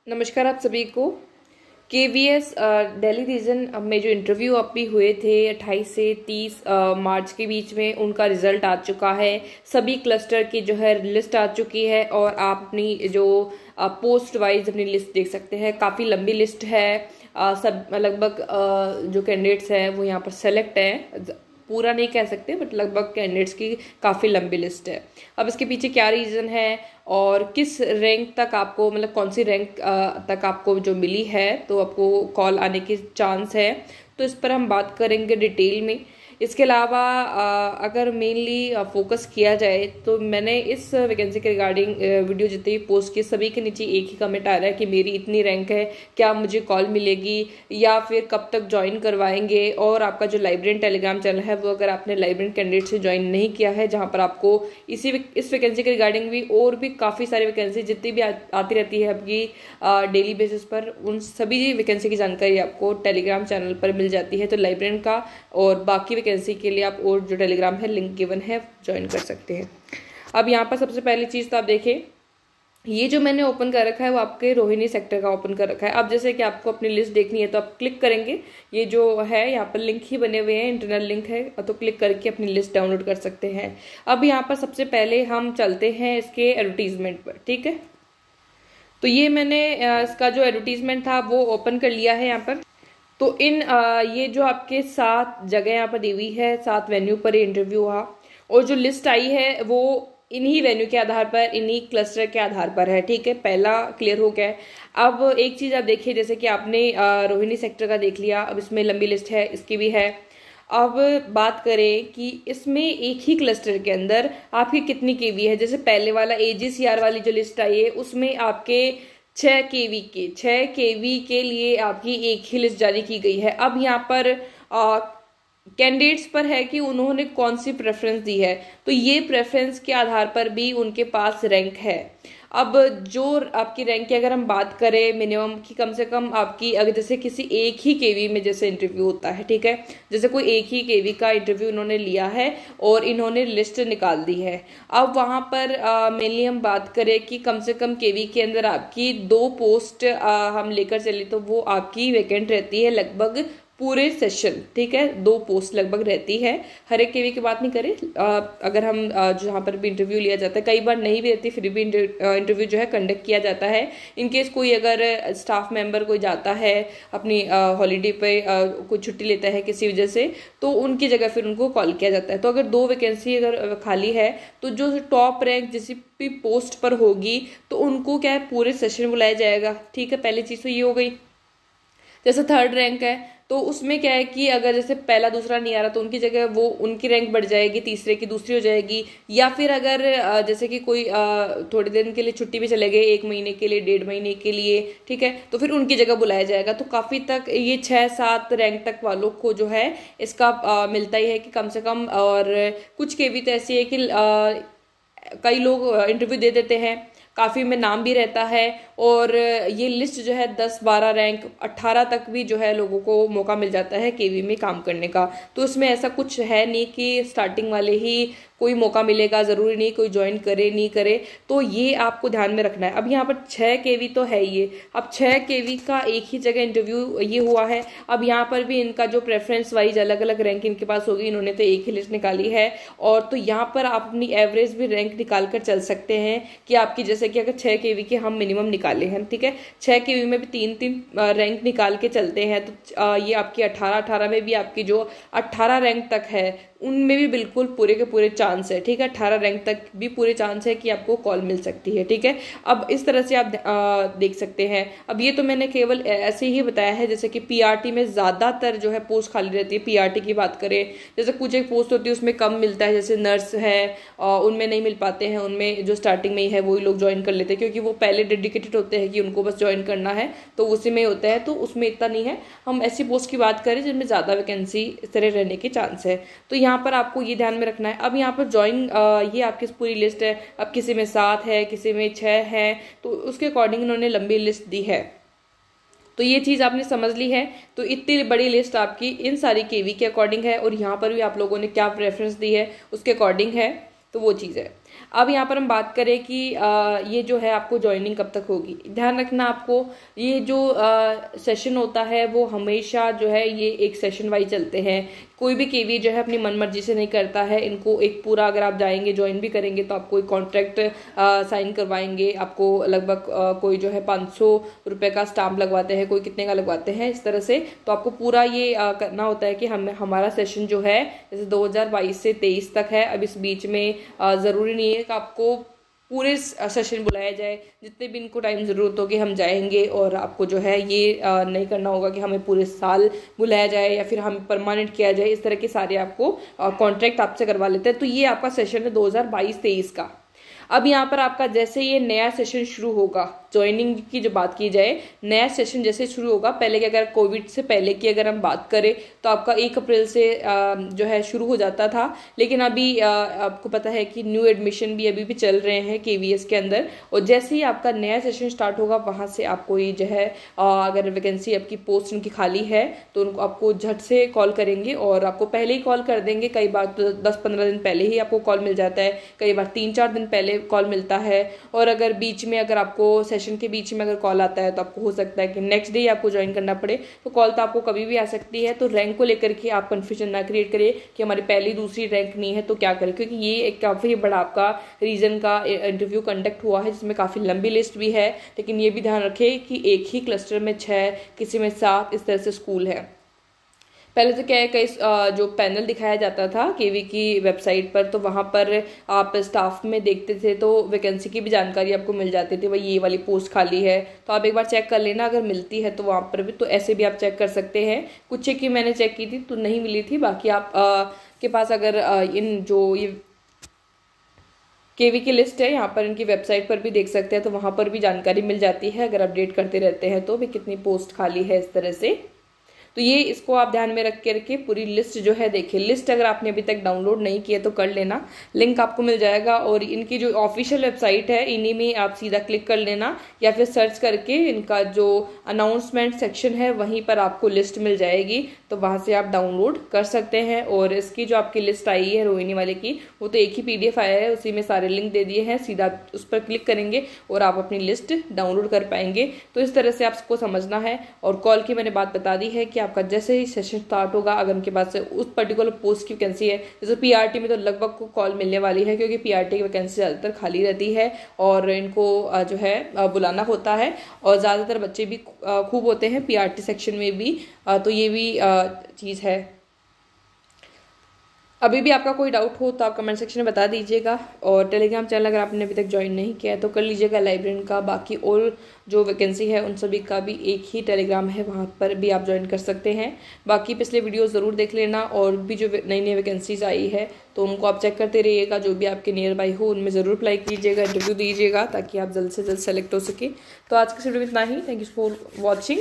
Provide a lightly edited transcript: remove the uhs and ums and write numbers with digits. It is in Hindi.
नमस्कार आप सभी को। केवीएस दिल्ली रीजन में जो इंटरव्यू अभी हुए थे 28 से 30 मार्च के बीच में, उनका रिजल्ट आ चुका है। सभी क्लस्टर की जो है लिस्ट आ चुकी है और आप अपनी जो पोस्ट वाइज अपनी लिस्ट देख सकते हैं। काफ़ी लंबी लिस्ट है। सब लगभग जो कैंडिडेट्स हैं वो यहाँ पर सेलेक्ट हैं। पूरा नहीं कह सकते बट लगभग कैंडिडेट्स की काफ़ी लंबी लिस्ट है। अब इसके पीछे क्या रीज़न है और किस रैंक तक आपको, मतलब कौन सी रैंक तक आपको जो मिली है तो आपको कॉल आने की चांस है, तो इस पर हम बात करेंगे डिटेल में। इसके अलावा अगर मेनली फोकस किया जाए तो मैंने इस वैकेंसी के रिगार्डिंग वीडियो जितनी भी पोस्ट की, सभी के नीचे एक ही कमेंट आ रहा है कि मेरी इतनी रैंक है, क्या मुझे कॉल मिलेगी या फिर कब तक ज्वाइन करवाएंगे। और आपका जो लाइब्रेरियन टेलीग्राम चैनल है वो अगर आपने लाइब्रेरियन कैंडिडेट से ज्वाइन नहीं किया है, जहाँ पर आपको इस वैकेंसी के रिगार्डिंग भी और भी काफ़ी सारी वैकेंसी जितनी भी आती रहती है आपकी डेली बेसिस पर, उन सभी वैकेंसी की जानकारी आपको टेलीग्राम चैनल पर मिल जाती है। तो लाइब्रेरियन का और बाकी वैकेंसी के लिए आप और जो टेलीग्राम है लिंक गिवन है ज्वाइन कर सकते हैं। अब यहाँ पर सबसे पहली चीज़ तो आप देखें, ये जो मैंने ओपन कर रखा है वो आपके रोहिणी सेक्टर का ओपन कर रखा है। अब जैसे कि आपको अपनी लिस्ट देखनी है तो आप क्लिक करेंगे, ये जो है यहाँ पर लिंक ही बने हुए हैं, इंटरनल लिंक है, तो क्लिक करके अपनी लिस्ट डाउनलोड कर सकते हैं। अब यहाँ पर सबसे पहले हम चलते हैं इसके एडवर्टीजमेंट पर, ठीक है। तो ये मैंने इसका जो एडवर्टीजमेंट था वो ओपन कर लिया है यहाँ पर। तो ये जो आपके 7 जगह यहाँ पर दी हुई है, 7 वेन्यू पर इंटरव्यू हुआ और जो लिस्ट आई है वो इन्हीं वेन्यू के आधार पर, इन्हीं क्लस्टर के आधार पर है, ठीक है। पहला क्लियर हो गया है। अब एक चीज़ आप देखिए, जैसे कि आपने रोहिणी सेक्टर का देख लिया, अब इसमें लंबी लिस्ट है, इसकी भी है। अब बात करें कि इसमें एक ही क्लस्टर के अंदर आपकी कितनी केवी है। जैसे पहले वाला AGCR वाली जो लिस्ट आई है उसमें आपके 6 केवी के लिए आपकी एक ही लिस्ट जारी की गई है। अब यहाँ पर कैंडिडेट्स पर है कि उन्होंने कौन सी प्रेफरेंस दी है, तो ये प्रेफरेंस के आधार पर भी उनके पास रैंक है। अब जो आपकी रैंक की अगर हम बात करें मिनिमम की, कम से कम आपकी अगर जैसे किसी एक ही केवी में जैसे इंटरव्यू होता है, ठीक है, जैसे कोई एक ही केवी का इंटरव्यू इन्होंने लिया है और इन्होंने लिस्ट निकाल दी है। अब वहाँ पर मेनली हम बात करें कि कम से कम केवी के अंदर आपकी 2 पोस्ट हम लेकर चले तो वो आपकी वैकेंट रहती है लगभग पूरे सेशन, ठीक है। 2 पोस्ट लगभग रहती है, हर एक केवी की बात नहीं करें। अगर हम जहाँ पर भी इंटरव्यू लिया जाता है, कई बार नहीं भी रहती फिर भी इंटरव्यू जो है कंडक्ट किया जाता है। इनकेस कोई अगर स्टाफ मेंबर कोई जाता है अपनी हॉलीडे पे, कोई छुट्टी लेता है किसी वजह से, तो उनकी जगह फिर उनको कॉल किया जाता है। तो अगर 2 वैकेंसी अगर खाली है तो जो टॉप रैंक जिस भी पोस्ट पर होगी तो उनको क्या है, पूरे सेशन बुलाया जाएगा, ठीक है। पहली चीज़ तो ये हो गई। जैसे 3rd रैंक है तो उसमें क्या है कि अगर जैसे पहला दूसरा नहीं आ रहा तो उनकी जगह वो उनकी रैंक बढ़ जाएगी, तीसरे की दूसरी हो जाएगी। या फिर अगर जैसे कि कोई थोड़ी दिन के लिए छुट्टी भी चले गए, 1 महीने के लिए, 1.5 महीने के लिए, ठीक है, तो फिर उनकी जगह बुलाया जाएगा। तो काफ़ी तक ये 6-7 रैंक तक वालों को जो है इसका मिलता ही है कि कम से कम। और कुछ केवी तो ऐसी है कि कई लोग इंटरव्यू दे देते हैं, काफ़ी में नाम भी रहता है और ये लिस्ट जो है 10-12 रैंक 18 तक भी जो है लोगों को मौका मिल जाता है केवी में काम करने का। तो इसमें ऐसा कुछ है नहीं कि स्टार्टिंग वाले ही कोई मौका मिलेगा, ज़रूरी नहीं कोई ज्वाइन करे नहीं करे, तो ये आपको ध्यान में रखना है। अब यहाँ पर 6 केवी तो है ये, अब 6 केवी का एक ही जगह इंटरव्यू ये हुआ है। अब यहाँ पर भी इनका जो प्रेफरेंस वाइज अलग अलग रैंक इनके पास होगी, इन्होंने तो एक ही लिस्ट निकाली है। और तो यहाँ पर आप अपनी एवरेज भी रैंक निकाल कर चल सकते हैं कि आपकी, जैसे कि अगर 6 केवी के हम मिनिमम निकाले हैं, ठीक है, 6 केवी में भी 3-3 रैंक निकाल के चलते हैं, तो ये आपकी 18 में भी आपकी जो 18 रैंक तक है उनमें भी बिल्कुल पूरे के पूरे चांस है, ठीक है। 18 रैंक तक भी पूरे चांस है कि आपको कॉल मिल सकती है, ठीक है। अब इस तरह से आप देख सकते हैं। अब ये तो मैंने केवल ऐसे ही बताया है, जैसे कि PRT में ज़्यादातर जो है पोस्ट खाली रहती है। PRT की बात करें, जैसे कुछ एक पोस्ट होती है उसमें कम मिलता है, जैसे नर्स है उनमें नहीं मिल पाते हैं, उनमें जो स्टार्टिंग में ही है वही लोग ज्वाइन कर लेते हैं क्योंकि वो पहले डेडिकेटेड होते हैं कि उनको बस ज्वाइन करना है, तो उसी में होता है, तो उसमें इतना नहीं है। हम ऐसी पोस्ट की बात करें जिनमें ज़्यादा वैकेंसी इस तरह रहने के चांस है, तो यहाँ पर आपको ये ध्यान में रखना है। अब यहाँ पर ज्वाइन ये आपकी पूरी लिस्ट है। अब किसी में 7 है, किसी में 6 है, तो उसके अकॉर्डिंग इन्होंने लंबी लिस्ट दी है। तो ये चीज़ आपने समझ ली है। तो इतनी बड़ी लिस्ट आपकी इन सारी केवी के अकॉर्डिंग है और यहाँ पर भी आप लोगों ने क्या प्रेफरेंस दी है उसके अकॉर्डिंग है, तो वो चीज़ है। अब यहाँ पर हम बात करें कि ये जो है आपको ज्वाइनिंग कब तक होगी। ध्यान रखना आपको, ये जो सेशन होता है वो हमेशा जो है ये एक सेशन वाइज चलते हैं। कोई भी केवी जो है अपनी मनमर्जी से नहीं करता है। इनको एक पूरा, अगर आप जाएंगे ज्वाइन भी करेंगे तो आपको एक कॉन्ट्रैक्ट साइन करवाएंगे। आपको लगभग कोई जो है 500 रुपये का स्टाम्प लगवाते हैं, कोई कितने का लगवाते हैं, इस तरह से। तो आपको पूरा ये करना होता है कि हमारा सेशन जो है जैसे 2022 से 23 तक है। अब इस बीच में ज़रूरी नहीं है कि आपको पूरे सेशन बुलाया जाए। जितने भी इनको टाइम ज़रूरत होगी हम जाएंगे, और आपको जो है ये नहीं करना होगा कि हमें पूरे साल बुलाया जाए या फिर हमें परमानेंट किया जाए। इस तरह के सारे आपको कॉन्ट्रैक्ट आपसे करवा लेते हैं। तो ये आपका सेशन है 2022-23 का। अब यहाँ पर आपका जैसे ये नया सेशन शुरू होगा, ज्वाइनिंग की जो बात की जाए, नया सेशन जैसे शुरू होगा, पहले के अगर कोविड से पहले की अगर हम बात करें तो आपका 1 अप्रैल से जो है शुरू हो जाता था। लेकिन अभी आपको पता है कि न्यू एडमिशन भी अभी भी चल रहे हैं केवीएस के अंदर, और जैसे ही आपका नया सेशन स्टार्ट होगा वहाँ से आपको ये जो है अगर वैकेंसी आपकी पोस्ट उनकी खाली है तो उनको आपको झट से कॉल करेंगे, और आपको पहले ही कॉल कर देंगे। कई बार तो 10-15 दिन पहले ही आपको कॉल मिल जाता है, कई बार 3-4 दिन पहले कॉल मिलता है। और अगर बीच में, अगर आपको सेशन के बीच में अगर कॉल आता है तो आपको हो सकता है कि नेक्स्ट डे आपको ज्वाइन करना पड़े। तो कॉल तो आपको कभी भी आ सकती है। तो रैंक को लेकर के आप कंफ्यूजन ना क्रिएट करिए कि हमारी पहली दूसरी रैंक नहीं है तो क्या करें, क्योंकि ये एक काफ़ी बड़ा आपका रीजन का इंटरव्यू कंडक्ट हुआ है जिसमें काफ़ी लंबी लिस्ट भी है। लेकिन ये भी ध्यान रखें कि एक ही क्लस्टर में 6, किसी में 7, इस तरह से स्कूल है। पहले तो क्या है, कई जो पैनल दिखाया जाता था केवी की वेबसाइट पर, तो वहाँ पर आप स्टाफ में देखते थे तो वैकेंसी की भी जानकारी आपको मिल जाती थी, भाई ये वाली पोस्ट खाली है। तो आप एक बार चेक कर लेना, अगर मिलती है तो वहाँ पर भी, तो ऐसे भी आप चेक कर सकते हैं। कुछ की मैंने चेक की थी तो नहीं मिली थी। बाकी आप के पास अगर इन जो ये केवी की लिस्ट है, यहाँ पर इनकी वेबसाइट पर भी देख सकते हैं, तो वहाँ पर भी जानकारी मिल जाती है अगर अपडेट करते रहते हैं तो भी कितनी पोस्ट खाली है, इस तरह से। तो ये इसको आप ध्यान में रख के रखिए। पूरी लिस्ट जो है देखिए, लिस्ट अगर आपने अभी तक डाउनलोड नहीं किया तो कर लेना, लिंक आपको मिल जाएगा। और इनकी जो ऑफिशियल वेबसाइट है इन्हीं में आप सीधा क्लिक कर लेना, या फिर सर्च करके इनका जो अनाउंसमेंट सेक्शन है वहीं पर आपको लिस्ट मिल जाएगी, तो वहाँ से आप डाउनलोड कर सकते हैं। और इसकी जो आपकी लिस्ट आई है रोहिणी वाले की, वो तो एक ही PDF आया है, उसी में सारे लिंक दे दिए हैं, सीधा उस पर क्लिक करेंगे और आप अपनी लिस्ट डाउनलोड कर पाएंगे। तो इस तरह से आपको समझना है। और कॉल की मैंने बात बता दी है कि आपका जैसे ही सेशन स्टार्ट होगा, अगर उनके पास से उस पर्टिकुलर पोस्ट की वैकेंसी है, जैसे PRT में तो लगभग को कॉल मिलने वाली है, क्योंकि PRT की वैकेंसी ज़्यादातर खाली रहती है और इनको जो है बुलाना होता है। और ज़्यादातर बच्चे भी खूब होते हैं PRT सेक्शन में भी, तो ये भी चीज़ है। अभी भी आपका कोई डाउट हो तो आप कमेंट सेक्शन में बता दीजिएगा। और टेलीग्राम चैनल अगर आपने अभी तक ज्वाइन नहीं किया है तो कर लीजिएगा लाइब्रेरियन का। बाकी और जो वैकेंसी है उन सभी का भी एक ही टेलीग्राम है, वहाँ पर भी आप ज्वाइन कर सकते हैं। बाकी पिछले वीडियो ज़रूर देख लेना, और भी जो नई नई वैकेंसीज आई है तो उनको आप चेक करते रहिएगा। जो भी आपके नियर बाई हो उनमें ज़रूर अप्लाई कीजिएगा, इंटरव्यू दीजिएगा, ताकि आप जल्द से जल्द सेलेक्ट हो सके। तो आज के वीडियो में इतना ही। Thank you for watching.